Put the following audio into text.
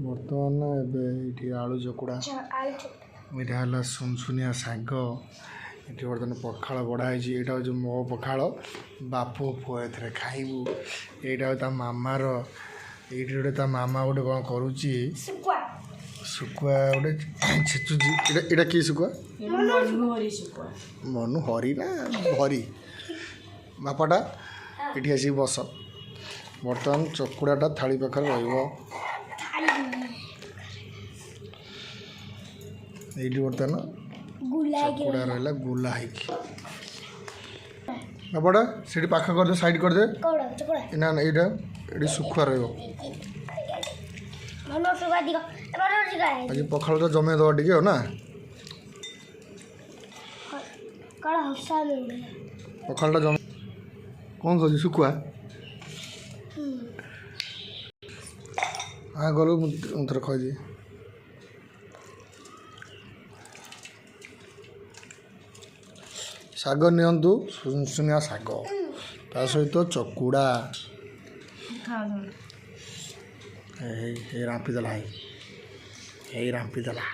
बर्तमान ये आलू चकुड़ा यहाँ है सुनसुनिया शाग ये बर्तमान पखाड़ बढ़ाई यहाँ हूँ मो पखाड़ बापू पुओ ए खाइबू यहाँ हूँ मामार ये गोटे मामा गोटे कौन करुच्ची शुकुआ गोटे छेचुची यहाँ कि शुकुआ मनु हरी ना हरी बापाटा ये आसिक बस बर्तमान चकुड़ाटा थाली पाखे रही बर्तमान चकुड़ा रहा गुला बापाटा से पाख करदे साइड करदे ना ना यहाँ ये शुखुआ रही आज पखाड़ तो जमे दवा टे ना पखाड़ा जमे कौन कह शुखुआ हाँ गलु मुझे खी शाग नियंतु सुनसुनिया शाग ता सहित चकुड़ा रांपिदेला रांपिदेला